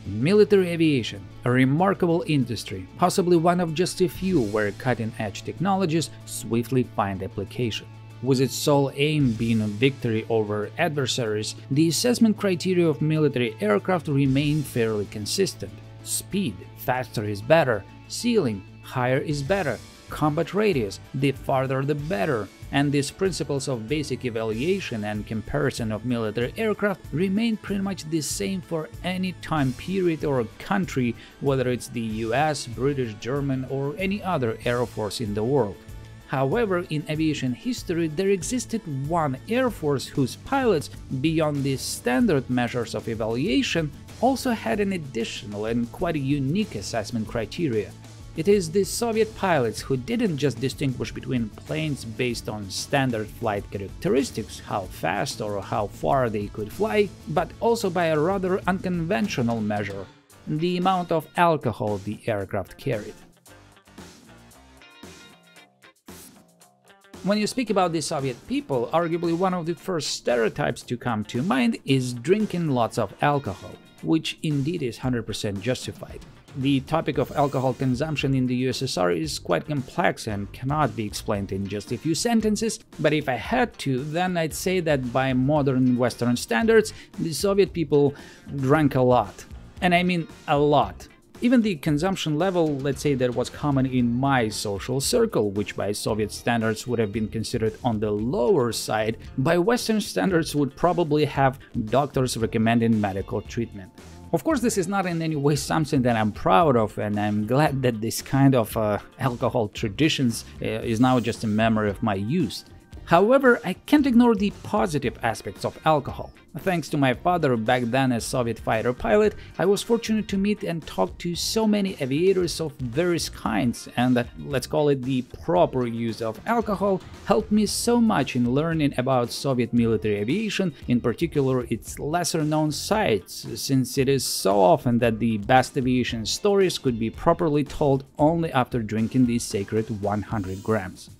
Military aviation, a remarkable industry, possibly one of just a few where cutting-edge technologies swiftly find application. With its sole aim being a victory over adversaries, the assessment criteria of military aircraft remain fairly consistent. Speed, faster is better, ceiling, higher is better, combat radius, the farther the better, and these principles of basic evaluation and comparison of military aircraft remain pretty much the same for any time period or country, whether it's the US, British, German, or any other air force in the world. However, in aviation history, there existed one air force whose pilots, beyond the standard measures of evaluation, also had an additional and quite unique assessment criteria. It is the Soviet pilots who didn't just distinguish between planes based on standard flight characteristics, how fast or how far they could fly, but also by a rather unconventional measure, the amount of alcohol the aircraft carried. When you speak about the Soviet people, arguably one of the first stereotypes to come to mind is drinking lots of alcohol, which indeed is 100% justified. The topic of alcohol consumption in the USSR is quite complex and cannot be explained in just a few sentences, but if I had to, then I'd say that by modern Western standards, the Soviet people drank a lot. And I mean a lot. Even the consumption level, let's say, that was common in my social circle, which by Soviet standards would have been considered on the lower side, by Western standards would probably have doctors recommending medical treatment. Of course, this is not in any way something that I'm proud of, and I'm glad that this kind of alcohol traditions is now just a memory of my youth. However, I can't ignore the positive aspects of alcohol. Thanks to my father, back then a Soviet fighter pilot, I was fortunate to meet and talk to so many aviators of various kinds, and let's call it the proper use of alcohol helped me so much in learning about Soviet military aviation, in particular its lesser-known sides, since it is so often that the best aviation stories could be properly told only after drinking the sacred 100 grams.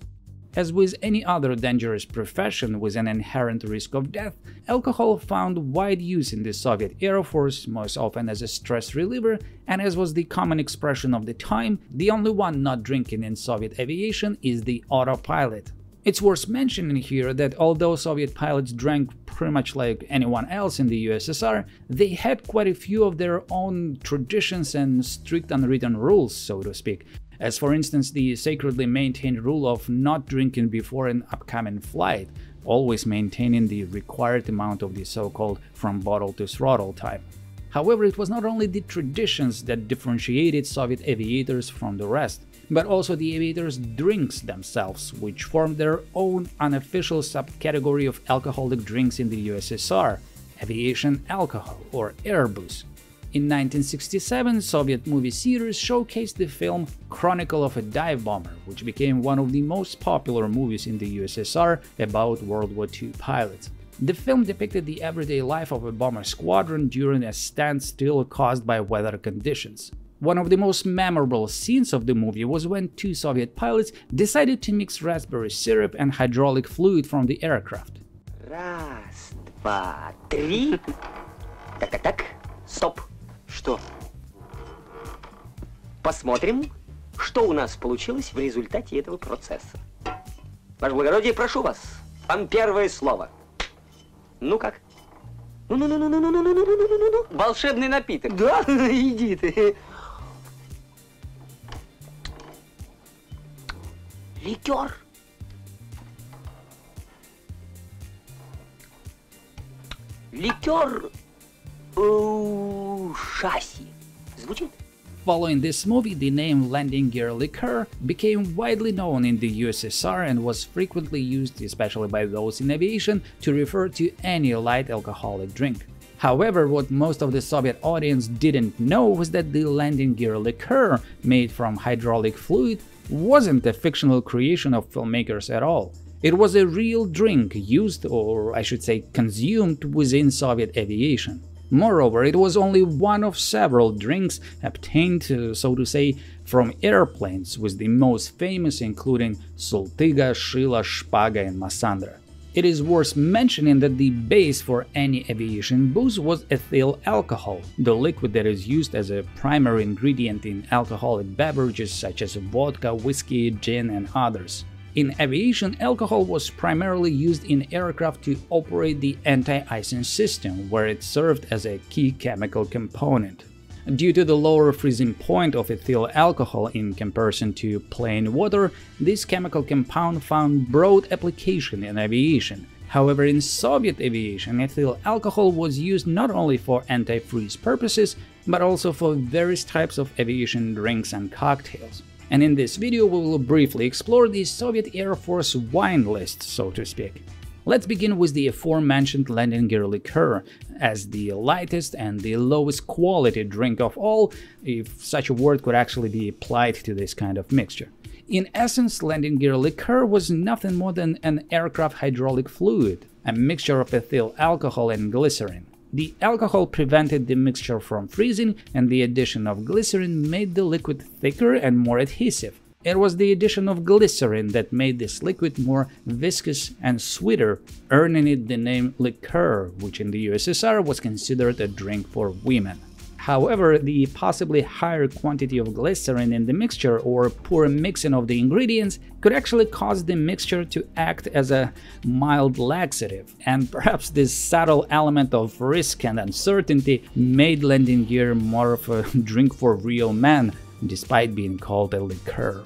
As with any other dangerous profession with an inherent risk of death, alcohol found wide use in the Soviet Air Force, most often as a stress reliever, and as was the common expression of the time, the only one not drinking in Soviet aviation is the autopilot. It's worth mentioning here that although Soviet pilots drank pretty much like anyone else in the USSR, they had quite a few of their own traditions and strict unwritten rules, so to speak. As for instance, the sacredly maintained rule of not drinking before an upcoming flight, always maintaining the required amount of the so-called from bottle to throttle time. However, it was not only the traditions that differentiated Soviet aviators from the rest, but also the aviators' drinks themselves, which formed their own unofficial subcategory of alcoholic drinks in the USSR, Aviation Alcohol, or Airbus. In 1967, Soviet movie theaters showcased the film Chronicle of a Dive Bomber, which became one of the most popular movies in the USSR about World War II pilots. The film depicted the everyday life of a bomber squadron during a standstill caused by weather conditions. One of the most memorable scenes of the movie was when two Soviet pilots decided to mix raspberry syrup and hydraulic fluid from the aircraft. Раз, два, три. Так, стоп. Что? Посмотрим, что у нас получилось в результате этого процесса. Ваше благородие, прошу вас, вам первое слово. Ну как? Ну. Волшебный напиток. Да, иди ты. Ликер. Ликер. Шасси. Звучит? Following this movie, the name landing gear Liqueur became widely known in the USSR and was frequently used, especially by those in aviation, to refer to any light alcoholic drink. However, what most of the Soviet audience didn't know was that the landing gear Liqueur, made from hydraulic fluid, wasn't a fictional creation of filmmakers at all. It was a real drink used, or I should say consumed, within Soviet aviation. Moreover, it was only one of several drinks obtained, so to say, from airplanes, with the most famous including Sooltyga, Shylo, Shpaga and Massandra. It is worth mentioning that the base for any aviation booze was ethyl alcohol, the liquid that is used as a primary ingredient in alcoholic beverages such as vodka, whiskey, gin, and others. In aviation, alcohol was primarily used in aircraft to operate the anti-icing system, where it served as a key chemical component. Due to the lower freezing point of ethyl alcohol in comparison to plain water, this chemical compound found broad application in aviation. However, in Soviet aviation, ethyl alcohol was used not only for anti-freeze purposes, but also for various types of aviation drinks and cocktails. And in this video we will briefly explore the Soviet Air Force wine list, so to speak. Let's begin with the aforementioned landing gear liqueur, as the lightest and the lowest quality drink of all, if such a word could actually be applied to this kind of mixture. In essence, landing gear liqueur was nothing more than an aircraft hydraulic fluid, a mixture of ethyl alcohol and glycerin. The alcohol prevented the mixture from freezing, and the addition of glycerin made the liquid thicker and more adhesive. It was the addition of glycerin that made this liquid more viscous and sweeter, earning it the name liqueur, which in the USSR was considered a drink for women. However, the possibly higher quantity of glycerin in the mixture or poor mixing of the ingredients could actually cause the mixture to act as a mild laxative, and perhaps this subtle element of risk and uncertainty made landing gear more of a drink for real men, despite being called a liqueur.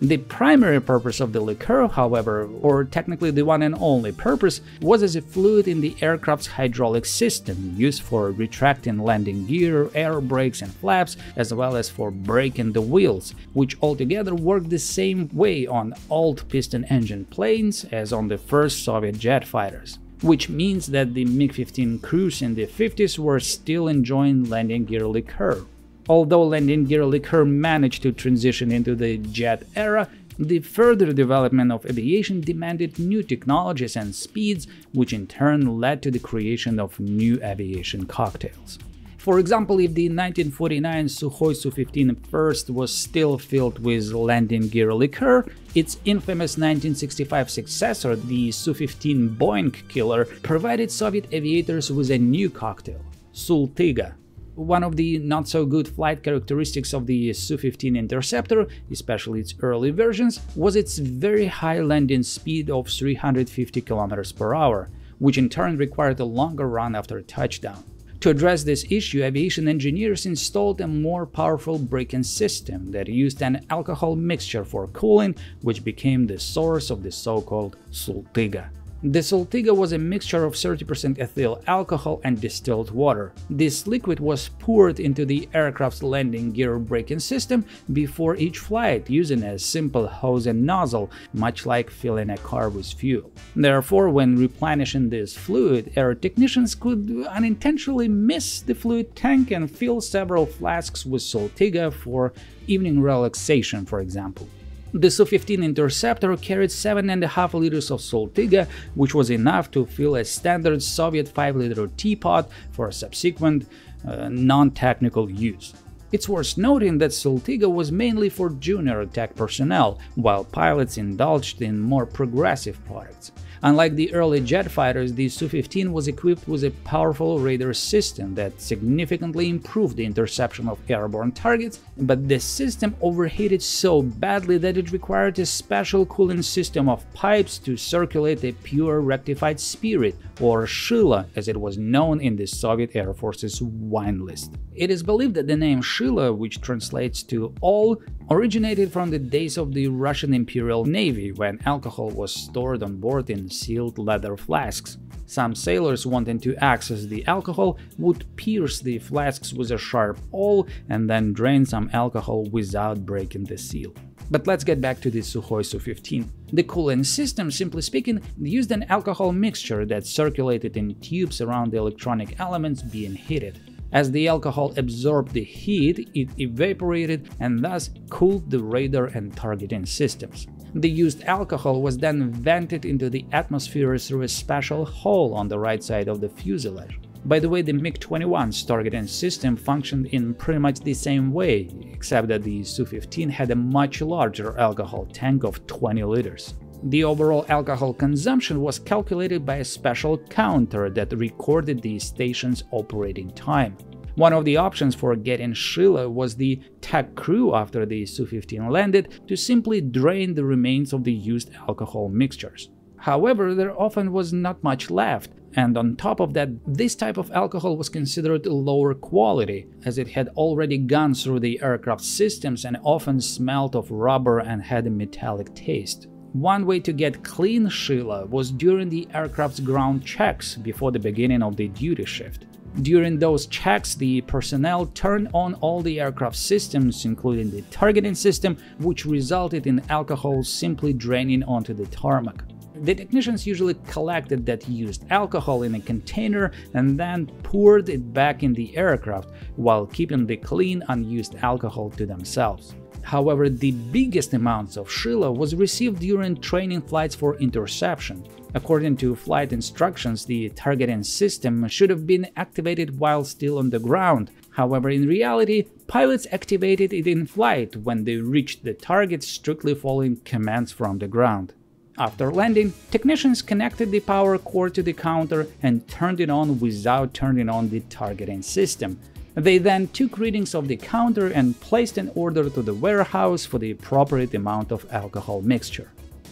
The primary purpose of the liqueur, however, or technically the one and only purpose, was as a fluid in the aircraft's hydraulic system, used for retracting landing gear, air brakes and flaps, as well as for braking the wheels, which altogether worked the same way on old piston engine planes as on the first Soviet jet fighters. Which means that the MiG-15 crews in the 50s were still enjoying landing gear liqueur. Although landing gear liqueur managed to transition into the jet era, the further development of aviation demanded new technologies and speeds, which in turn led to the creation of new aviation cocktails. For example, if the 1949 Sukhoi Su-15 first was still filled with landing gear liqueur, its infamous 1965 successor, the Su-15 Boeing Killer, provided Soviet aviators with a new cocktail, Sooltyga. One of the not-so-good flight characteristics of the Su-15 Interceptor, especially its early versions, was its very high landing speed of 350 km/h, which in turn required a longer run after touchdown. To address this issue, aviation engineers installed a more powerful braking system that used an alcohol mixture for cooling, which became the source of the so-called Sooltyga. The Sooltyga was a mixture of 30% ethyl alcohol and distilled water. This liquid was poured into the aircraft's landing gear braking system before each flight, using a simple hose and nozzle, much like filling a car with fuel. Therefore, when replenishing this fluid, air technicians could unintentionally miss the fluid tank and fill several flasks with Sooltyga for evening relaxation, for example. The Su-15 Interceptor carried 7.5 liters of Sooltyga, which was enough to fill a standard Soviet 5-liter teapot for subsequent non-technical use. It's worth noting that Sooltyga was mainly for junior attack personnel, while pilots indulged in more progressive products. Unlike the early jet fighters, the Su-15 was equipped with a powerful radar system that significantly improved the interception of airborne targets, but this system overheated so badly that it required a special cooling system of pipes to circulate a pure rectified spirit, or Shylo, as it was known in the Soviet Air Force's wine list. It is believed that the name Shylo, which translates to all, originated from the days of the Russian Imperial Navy, when alcohol was stored on board in sealed leather flasks. Some sailors wanting to access the alcohol would pierce the flasks with a sharp awl and then drain some alcohol without breaking the seal. But let's get back to the Sukhoi Su-15. The cooling system, simply speaking, used an alcohol mixture that circulated in tubes around the electronic elements being heated. As the alcohol absorbed the heat, it evaporated and thus cooled the radar and targeting systems. The used alcohol was then vented into the atmosphere through a special hole on the right side of the fuselage. By the way, the MiG-21's targeting system functioned in pretty much the same way, except that the Su-15 had a much larger alcohol tank of 20 liters. The overall alcohol consumption was calculated by a special counter that recorded the station's operating time. One of the options for getting Shylo was the tech crew after the Su-15 landed to simply drain the remains of the used alcohol mixtures. However, there often was not much left, and on top of that, this type of alcohol was considered lower quality, as it had already gone through the aircraft systems and often smelled of rubber and had a metallic taste. One way to get clean Shylo was during the aircraft's ground checks before the beginning of the duty shift. During those checks, the personnel turned on all the aircraft systems, including the targeting system, which resulted in alcohol simply draining onto the tarmac. The technicians usually collected that used alcohol in a container and then poured it back in the aircraft, while keeping the clean, unused alcohol to themselves. However, the biggest amounts of Shylo was received during training flights for interception. According to flight instructions, the targeting system should have been activated while still on the ground. However, in reality, pilots activated it in flight when they reached the target, strictly following commands from the ground. After landing, technicians connected the power cord to the counter and turned it on without turning on the targeting system. They then took readings of the counter and placed an order to the warehouse for the appropriate amount of alcohol mixture.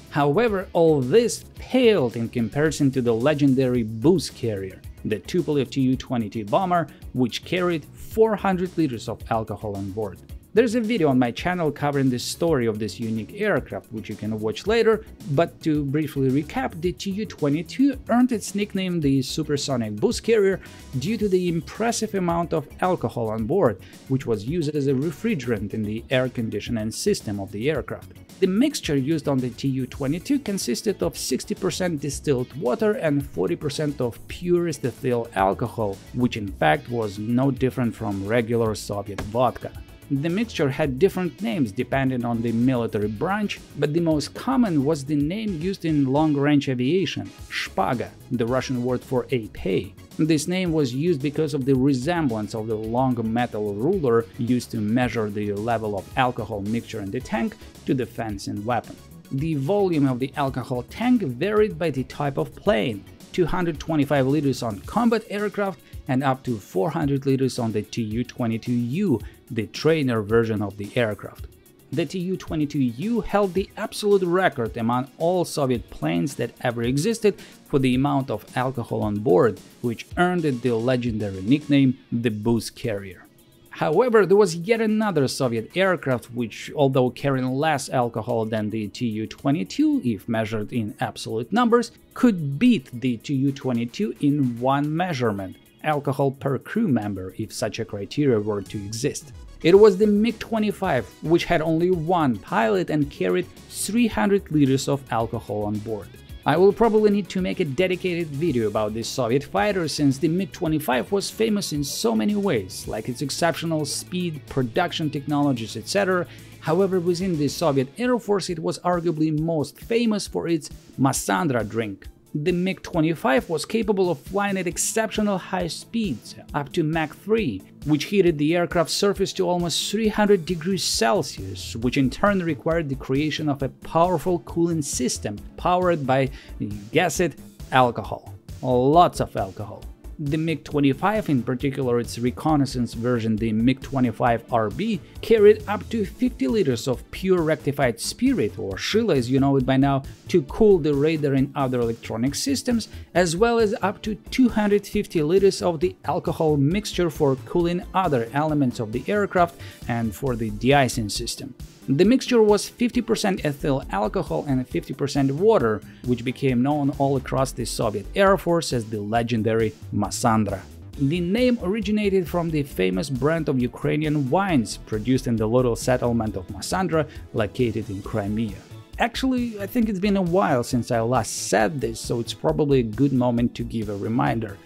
However, all this paled in comparison to the legendary booze carrier, the Tupolev Tu-22 bomber, which carried 400 liters of alcohol on board. There's a video on my channel covering the story of this unique aircraft, which you can watch later, but to briefly recap, the Tu-22 earned its nickname the Supersonic Booze Carrier due to the impressive amount of alcohol on board, which was used as a refrigerant in the air conditioning system of the aircraft. The mixture used on the Tu-22 consisted of 60% distilled water and 40% of purest ethyl alcohol, which in fact was no different from regular Soviet vodka. The mixture had different names depending on the military branch, but the most common was the name used in long-range aviation, Shpaga, the Russian word for épée. This name was used because of the resemblance of the long metal ruler used to measure the level of alcohol mixture in the tank to the fencing weapon. The volume of the alcohol tank varied by the type of plane, 225 liters on combat aircraft and up to 400 liters on the Tu-22U, the trainer version of the aircraft. The Tu-22U held the absolute record among all Soviet planes that ever existed for the amount of alcohol on board, which earned it the legendary nickname the Booze Carrier. However, there was yet another Soviet aircraft which, although carrying less alcohol than the Tu-22 if measured in absolute numbers, could beat the Tu-22 in one measurement: alcohol per crew member, if such a criteria were to exist. It was the MiG-25, which had only one pilot and carried 300 liters of alcohol on board. I will probably need to make a dedicated video about this Soviet fighter, since the MiG-25 was famous in so many ways, like its exceptional speed, production technologies, etc. However, within the Soviet Air Force it was arguably most famous for its Massandra drink. The MiG-25 was capable of flying at exceptional high speeds, up to Mach 3, which heated the aircraft's surface to almost 300 degrees Celsius, which in turn required the creation of a powerful cooling system powered by, you guess it, alcohol. Lots of alcohol. The MiG-25, in particular its reconnaissance version, the MiG-25RB, carried up to 50 liters of pure rectified spirit, or Shylo as you know it by now, to cool the radar and other electronic systems, as well as up to 250 liters of the alcohol mixture for cooling other elements of the aircraft and for the de-icing system. The mixture was 50% ethyl alcohol and 50% water, which became known all across the Soviet Air Force as the legendary Massandra. The name originated from the famous brand of Ukrainian wines produced in the little settlement of Massandra, located in Crimea. Actually, I think it's been a while since I last said this, so it's probably a good moment to give a reminder.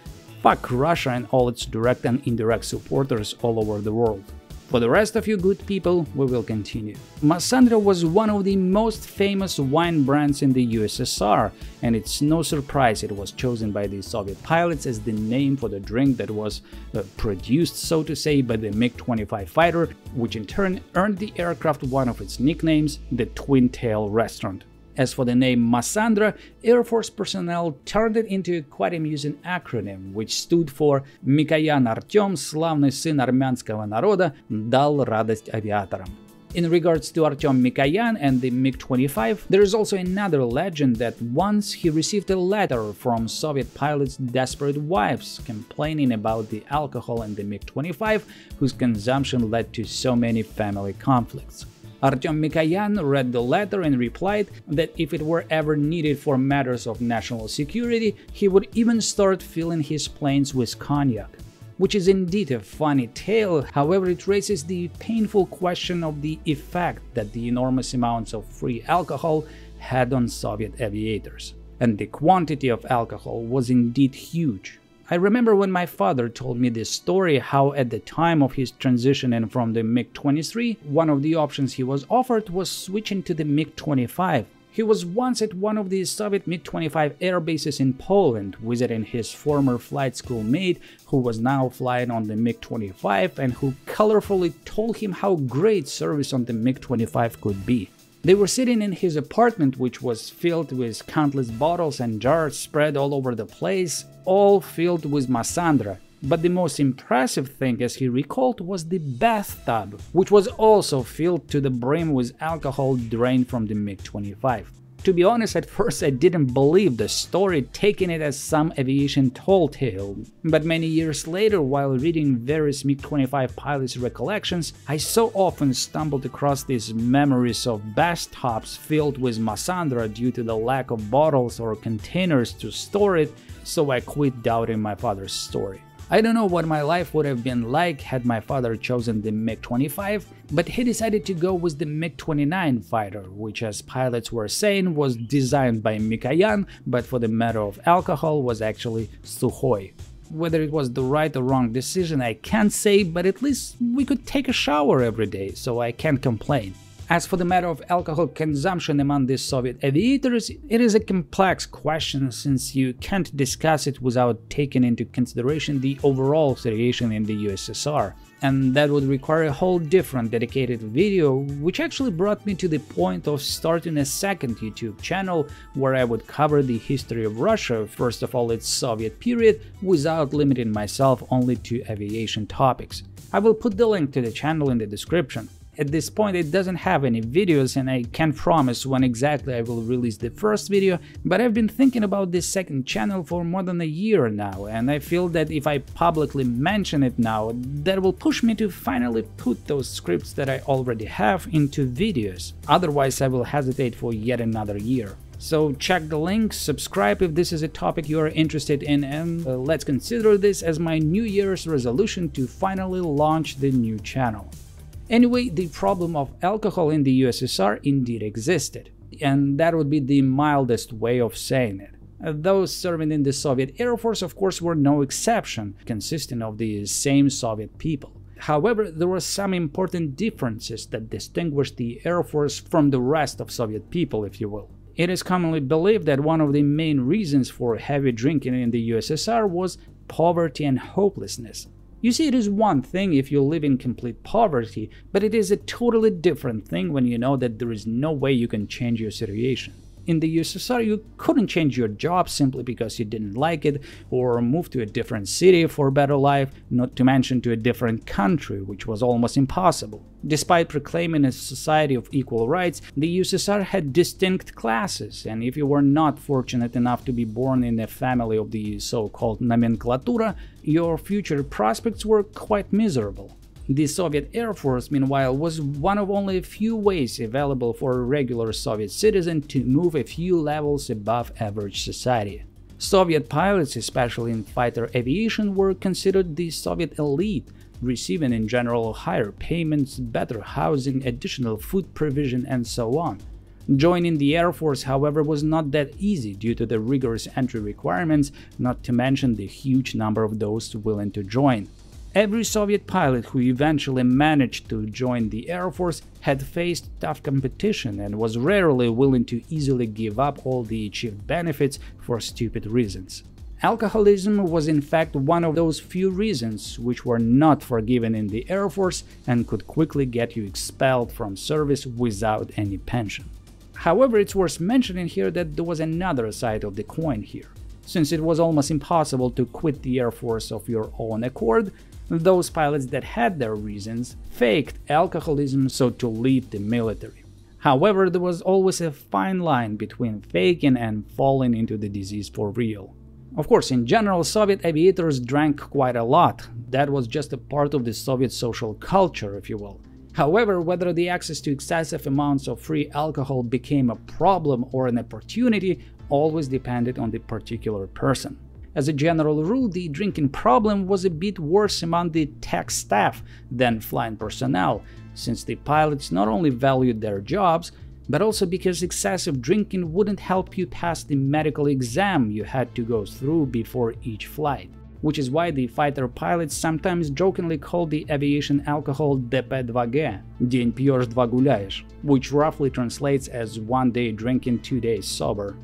Fuck Russia and all its direct and indirect supporters all over the world. For the rest of you good people, we will continue. Massandra was one of the most famous wine brands in the USSR, and it's no surprise it was chosen by the Soviet pilots as the name for the drink that was produced, so to say, by the MiG-25 fighter, which in turn earned the aircraft one of its nicknames, the Twin Tail Restaurant. As for the name Massandra, Air Force personnel turned it into a quite amusing acronym, which stood for «Mikoyan Artyom, славный сын армянского народа, дал радость авиаторам». In regards to Artyom Mikoyan and the MiG-25, there is also another legend that once he received a letter from Soviet pilots' desperate wives complaining about the alcohol in the MiG-25, whose consumption led to so many family conflicts. Artyom Mikoyan read the letter and replied that if it were ever needed for matters of national security, he would even start filling his planes with cognac. Which is indeed a funny tale, however it raises the painful question of the effect that the enormous amounts of free alcohol had on Soviet aviators. And the quantity of alcohol was indeed huge. I remember when my father told me this story, how at the time of his transition in from the MiG-23, one of the options he was offered was switching to the MiG-25. He was once at one of the Soviet MiG-25 air bases in Poland, visiting his former flight school mate, who was now flying on the MiG-25 and who colorfully told him how great service on the MiG-25 could be. They were sitting in his apartment, which was filled with countless bottles and jars spread all over the place, all filled with Massandra. But the most impressive thing, as he recalled, was the bathtub, which was also filled to the brim with alcohol drained from the MiG-25. To be honest, at first I didn't believe the story, taking it as some aviation tall tale. But many years later, while reading various MiG-25 pilots' recollections, I so often stumbled across these memories of bathtubs filled with Massandra due to the lack of bottles or containers to store it, so I quit doubting my father's story. I don't know what my life would have been like had my father chosen the MiG-25, but he decided to go with the MiG-29 fighter, which, as pilots were saying, was designed by Mikoyan, but for the matter of alcohol was actually Sukhoi. Whether it was the right or wrong decision I can't say, but at least we could take a shower every day, so I can't complain. As for the matter of alcohol consumption among the Soviet aviators, it is a complex question since you can't discuss it without taking into consideration the overall situation in the USSR. And that would require a whole different dedicated video, which actually brought me to the point of starting a second YouTube channel where I would cover the history of Russia, first of all its Soviet period, without limiting myself only to aviation topics. I will put the link to the channel in the description. At this point it doesn't have any videos and I can't promise when exactly I will release the first video, but I've been thinking about this second channel for more than a year now, and I feel that if I publicly mention it now, that will push me to finally put those scripts that I already have into videos. Otherwise I will hesitate for yet another year. So check the link, subscribe if this is a topic you are interested in, and let's consider this as my New Year's resolution to finally launch the new channel. Anyway, the problem of alcohol in the USSR indeed existed, and that would be the mildest way of saying it. Those serving in the Soviet Air Force, of course, were no exception, consisting of the same Soviet people. However, there were some important differences that distinguished the Air Force from the rest of Soviet people, if you will. It is commonly believed that one of the main reasons for heavy drinking in the USSR was poverty and hopelessness. You see, it is one thing if you live in complete poverty, but it is a totally different thing when you know that there is no way you can change your situation. In the USSR, you couldn't change your job simply because you didn't like it, or move to a different city for a better life, not to mention to a different country, which was almost impossible. Despite proclaiming a society of equal rights, the USSR had distinct classes, and if you were not fortunate enough to be born in a family of the so-called nomenclatura, your future prospects were quite miserable. The Soviet Air Force, meanwhile, was one of only a few ways available for a regular Soviet citizen to move a few levels above average society. Soviet pilots, especially in fighter aviation, were considered the Soviet elite, receiving in general higher payments, better housing, additional food provision, and so on. Joining the Air Force, however, was not that easy due to the rigorous entry requirements, not to mention the huge number of those willing to join. Every Soviet pilot who eventually managed to join the Air Force had faced tough competition and was rarely willing to easily give up all the achieved benefits for stupid reasons. Alcoholism was in fact one of those few reasons which were not forgiven in the Air Force and could quickly get you expelled from service without any pension. However, it's worth mentioning here that there was another side of the coin here. Since it was almost impossible to quit the Air Force of your own accord, those pilots that had their reasons faked alcoholism so to leave the military. However, there was always a fine line between faking and falling into the disease for real. Of course, in general, Soviet aviators drank quite a lot. That was just a part of the Soviet social culture, if you will. However, whether the access to excessive amounts of free alcohol became a problem or an opportunity always depended on the particular person. As a general rule, the drinking problem was a bit worse among the tech staff than flying personnel, since the pilots not only valued their jobs, but also because excessive drinking wouldn't help you pass the medical exam you had to go through before each flight. Which is why the fighter pilots sometimes jokingly called the aviation alcohol DP2G, День пьешь, два гуляешь, which roughly translates as 1 day drinking, 2 days sober.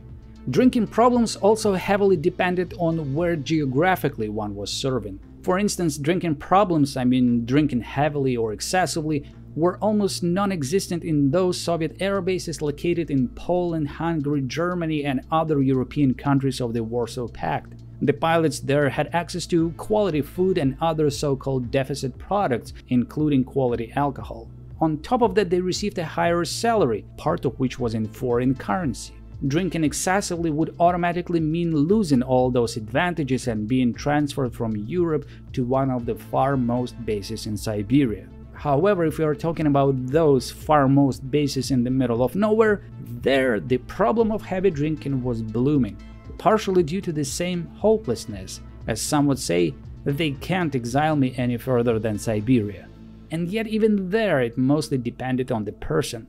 Drinking problems also heavily depended on where geographically one was serving. For instance, drinking problems, drinking heavily or excessively, were almost non-existent in those Soviet air bases located in Poland, Hungary, Germany, and other European countries of the Warsaw Pact. The pilots there had access to quality food and other so-called deficit products, including quality alcohol. On top of that, they received a higher salary, part of which was in foreign currency. Drinking excessively would automatically mean losing all those advantages and being transferred from Europe to one of the farmost bases in Siberia. However, if we are talking about those farmost bases in the middle of nowhere, there the problem of heavy drinking was blooming, partially due to the same hopelessness, as some would say, they can't exile me any further than Siberia. And yet even there it mostly depended on the person.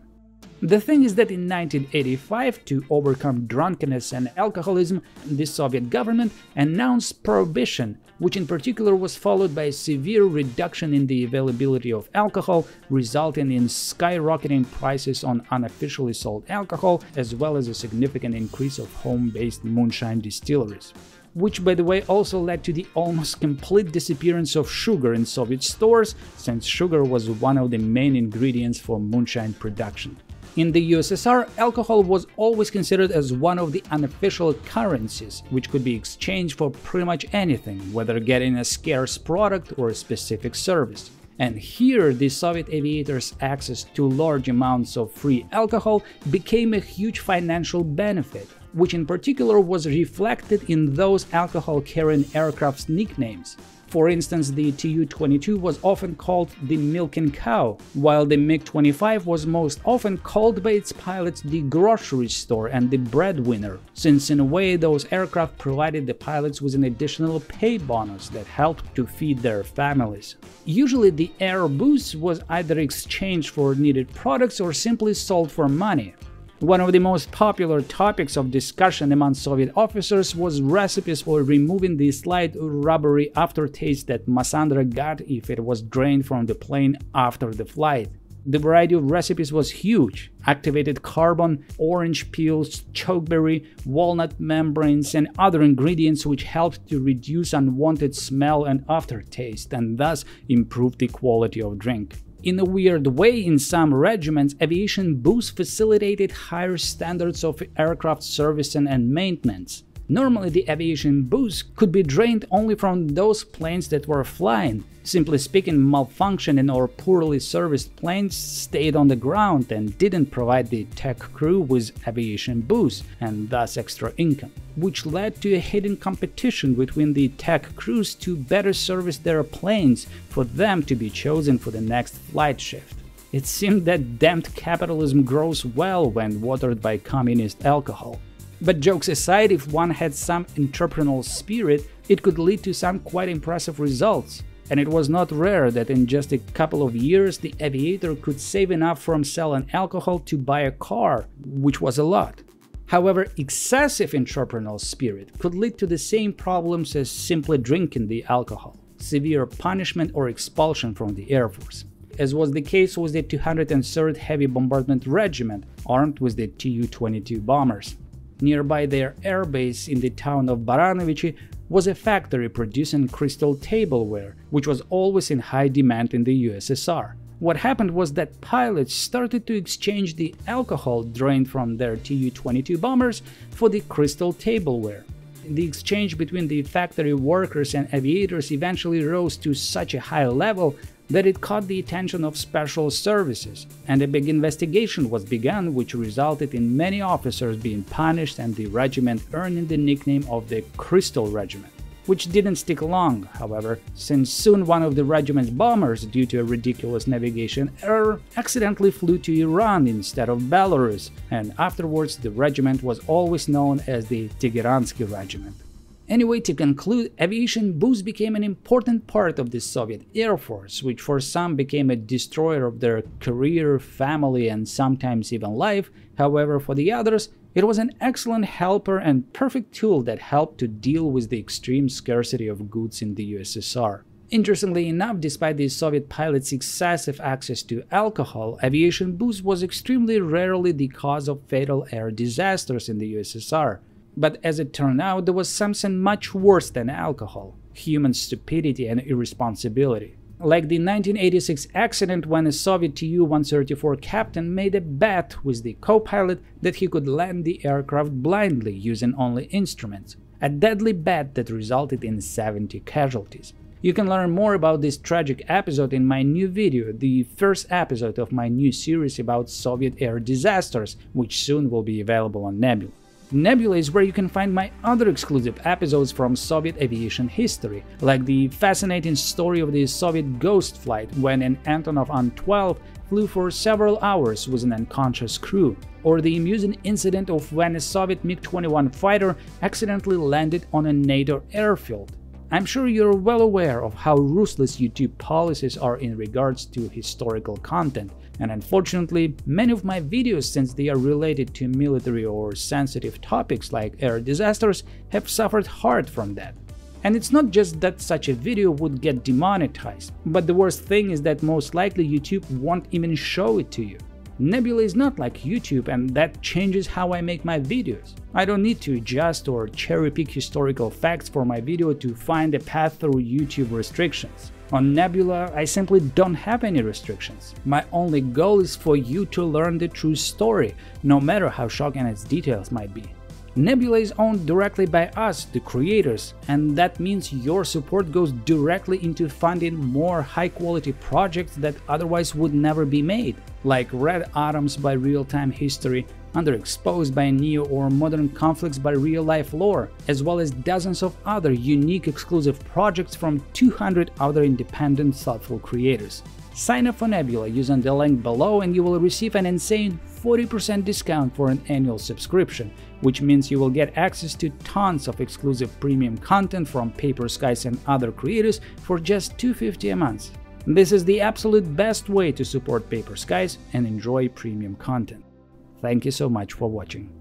The thing is that in 1985, to overcome drunkenness and alcoholism, the Soviet government announced prohibition, which in particular was followed by a severe reduction in the availability of alcohol, resulting in skyrocketing prices on unofficially sold alcohol, as well as a significant increase of home-based moonshine distilleries. Which, by the way, also led to the almost complete disappearance of sugar in Soviet stores, since sugar was one of the main ingredients for moonshine production. In the USSR, alcohol was always considered as one of the unofficial currencies, which could be exchanged for pretty much anything, whether getting a scarce product or a specific service. And here, the Soviet aviators' access to large amounts of free alcohol became a huge financial benefit, which in particular was reflected in those alcohol-carrying aircraft's nicknames. For instance, the Tu-22 was often called the milking cow, while the MiG-25 was most often called by its pilots the grocery store and the breadwinner, since in a way those aircraft provided the pilots with an additional pay bonus that helped to feed their families. Usually the air booze was either exchanged for needed products or simply sold for money. One of the most popular topics of discussion among Soviet officers was recipes for removing the slight rubbery aftertaste that Massandra got if it was drained from the plane after the flight. The variety of recipes was huge: activated carbon, orange peels, chokeberry, walnut membranes, and other ingredients which helped to reduce unwanted smell and aftertaste, and thus improve the quality of drink. In a weird way, in some regiments, aviation booze facilitated higher standards of aircraft service and maintenance. Normally, the aviation booze could be drained only from those planes that were flying. Simply speaking, malfunctioning or poorly serviced planes stayed on the ground and didn't provide the tech crew with aviation booze, and thus extra income, which led to a hidden competition between the tech crews to better service their planes for them to be chosen for the next flight shift. It seemed that damned capitalism grows well when watered by communist alcohol. But jokes aside, if one had some entrepreneurial spirit, it could lead to some quite impressive results. And it was not rare that in just a couple of years the aviator could save enough from selling alcohol to buy a car, which was a lot. However, excessive entrepreneurial spirit could lead to the same problems as simply drinking the alcohol: severe punishment or expulsion from the Air Force, as was the case with the 203rd Heavy Bombardment Regiment, armed with the Tu-22 bombers. Nearby their airbase in the town of Baranovichi was a factory producing crystal tableware, which was always in high demand in the USSR. What happened was that pilots started to exchange the alcohol drained from their Tu-22 bombers for the crystal tableware. The exchange between the factory workers and aviators eventually rose to such a high level that it caught the attention of special services, and a big investigation was begun, which resulted in many officers being punished and the regiment earning the nickname of the Crystal Regiment. Which didn't stick long, however, since soon one of the regiment's bombers, due to a ridiculous navigation error, accidentally flew to Iran instead of Belarus, and afterwards the regiment was always known as the Tegeransky Regiment. Anyway, to conclude, aviation booze became an important part of the Soviet Air Force, which for some became a destroyer of their career, family, and sometimes even life. However, for the others, it was an excellent helper and perfect tool that helped to deal with the extreme scarcity of goods in the USSR. Interestingly enough, despite the Soviet pilots' excessive access to alcohol, aviation booze was extremely rarely the cause of fatal air disasters in the USSR. But as it turned out, there was something much worse than alcohol: human stupidity and irresponsibility. Like the 1986 accident when a Soviet Tu-134 captain made a bet with the co-pilot that he could land the aircraft blindly using only instruments. A deadly bet that resulted in 70 casualties. You can learn more about this tragic episode in my new video, the first episode of my new series about Soviet air disasters, which soon will be available on Nebula. Nebula is where you can find my other exclusive episodes from Soviet aviation history, like the fascinating story of the Soviet ghost flight when an Antonov An-12 flew for several hours with an unconscious crew, or the amusing incident of when a Soviet MiG-21 fighter accidentally landed on a NATO airfield. I'm sure you're well aware of how ruthless YouTube policies are in regards to historical content, and unfortunately, many of my videos, since they are related to military or sensitive topics like air disasters, have suffered hard from that. And it's not just that such a video would get demonetized, but the worst thing is that most likely YouTube won't even show it to you. Nebula is not like YouTube, and that changes how I make my videos. I don't need to adjust or cherry-pick historical facts for my video to find a path through YouTube restrictions. On Nebula, I simply don't have any restrictions. My only goal is for you to learn the true story, no matter how shocking its details might be. Nebula is owned directly by us, the creators, and that means your support goes directly into funding more high-quality projects that otherwise would never be made, like Red Atoms by Real-Time History, Underexposed by Neo, or Modern Conflicts by Real Life Lore, as well as dozens of other unique exclusive projects from 200 other independent, thoughtful creators. Sign up for Nebula using the link below and you will receive an insane 40% discount for an annual subscription, which means you will get access to tons of exclusive premium content from Paper Skies and other creators for just $2.50 a month. This is the absolute best way to support Paper Skies and enjoy premium content. Thank you so much for watching.